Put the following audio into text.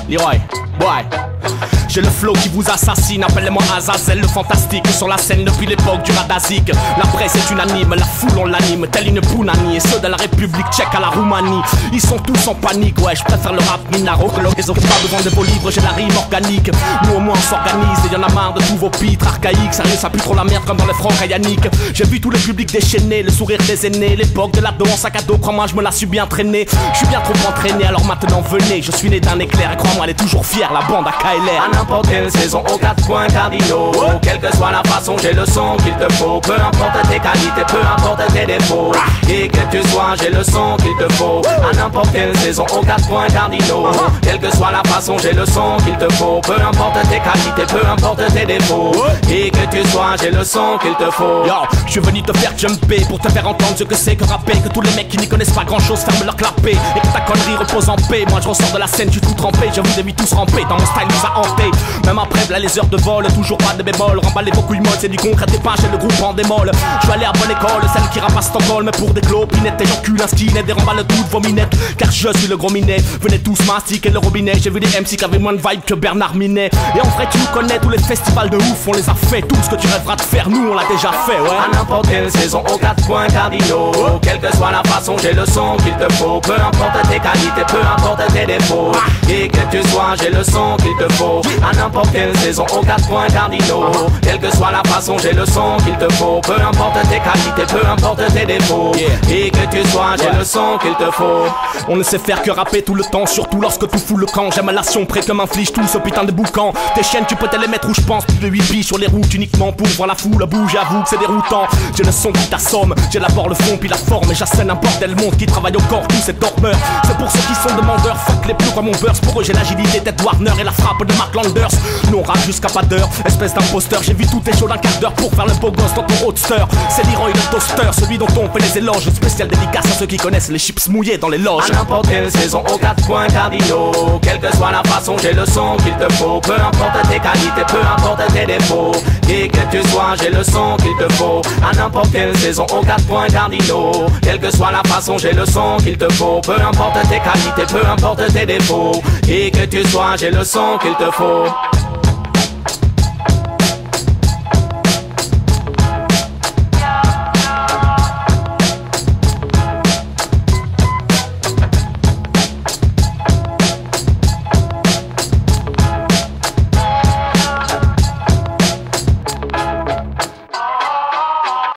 Leroy, boy. J'ai le flow qui vous assassine, appelez-moi Azazel, le fantastique sur la scène depuis l'époque du Radazik. La presse est unanime, la foule on l'anime, telle une Pounani. Et ceux de la République tchèque à la Roumanie, ils sont tous en panique, ouais, je préfère le rap minaro que les autres pas devant de vos livres, j'ai la rime organique. Nous au moins on s'organise et y'en a marre de tous vos pitres archaïques. Sérieux, ça pue trop la merde comme dans les francs ayaniques. J'ai vu tous les publics déchaînés, le sourire des aînés, l'époque de l'ado en sac à dos, crois-moi je me la suis bien traîné. Je suis bien trop entraîné, alors maintenant venez, je suis né d'un éclair et crois-moi elle est toujours fière, la bande à KLR. À n'importe quelle saison, aux 4 points cardinaux. Quelle que soit la façon, j'ai le son qu'il te faut. Peu importe tes qualités, peu importe tes défauts. Et que tu sois, j'ai le son qu'il te faut. À n'importe quelle saison, aux 4 points cardinaux. Quelle que soit la façon, j'ai le son qu'il te faut. Peu importe tes qualités, peu importe tes défauts. Et que tu sois, j'ai le son qu'il te faut. Yo, je suis venu te faire jumper pour te faire entendre ce que c'est que rapper. Que tous les mecs qui n'y connaissent pas grand chose ferment leur clapet. Et que ta connerie repose en paix. Moi je ressors de la scène, je suis tout trempé. Je vous ai vu tous ramper, dans mon style nous a hanté. Même après, là les heures de vol, toujours pas de bémol. Remballez vos couilles molles, c'est du concret, t'es pas chez le groupe en démol. Je suis allé à bonne école, celle qui rapace Stockholm. Pour des clopinettes, et j'encule un skinhead. Des remballes toutes vos minettes, car je suis le gros minet. Venez tous mastiquer le robinet. J'ai vu des MC qui avaient moins de vibe que Bernard Minet. Et en vrai tu nous connais, tous les festivals de ouf, on les a fait. Tout ce que tu rêveras de faire, nous on l'a déjà fait, ouais. À n'importe quelle saison, aux 4 points cardinaux. Quelle que soit la façon, j'ai le son qu'il te faut. Peu importe tes qualités, peu importe tes défauts. Et que tu sois, j'ai le son qu'il te faut. À n'importe quelle saison, aux 4 points cardinaux. Quelle que soit la façon, j'ai le son qu'il te faut. Peu importe tes qualités, peu importe tes défauts. Et que tu sois, j'ai le son qu'il te faut. On ne sait faire que rapper tout le temps, surtout lorsque tout fout le camp. J'aime la près que m'inflige tout ce putain de boucan. Tes chaînes tu peux te les mettre où je pense. Plus de 8 billes sur les routes uniquement pour voir la foule bouger. J'avoue que c'est déroutant. J'ai le son qui t'assomme, j'ai d'abord le fond puis la forme. Et j'assène un bordel monde qui travaille au corps, tout c'est dormeur. C'est pour ceux qui sont demandeurs, fuck les plus comme mon burst. Pour eux j'ai l'agilité Ted Warner et la frappe de Mark Landers. Nous on rappe jusqu'à pas d'heure, espèce d'imposteur. J'ai vu tout tes shows d'un quart d'heure pour faire le beau gosse dans ton roadster. C'est Leroy le toaster, celui dont on fait les éloges. Spécial dédicace à ceux qui connaissent les chips mouillés dans les loges. À n'importe quelle saison, aux 4 points cardinaux. Quelle que soit la façon, j'ai le son qu'il te faut. Peu importe tes qualités, peu importe tes défauts. Et que tu sois, j'ai le son qu'il te faut. À n'importe quelle saison, aux 4 points cardinaux. Quelle que soit la façon, j'ai le son qu'il te faut. Peu importe tes qualités, peu importe tes défauts. Et que tu sois, j'ai le son qu'il te faut.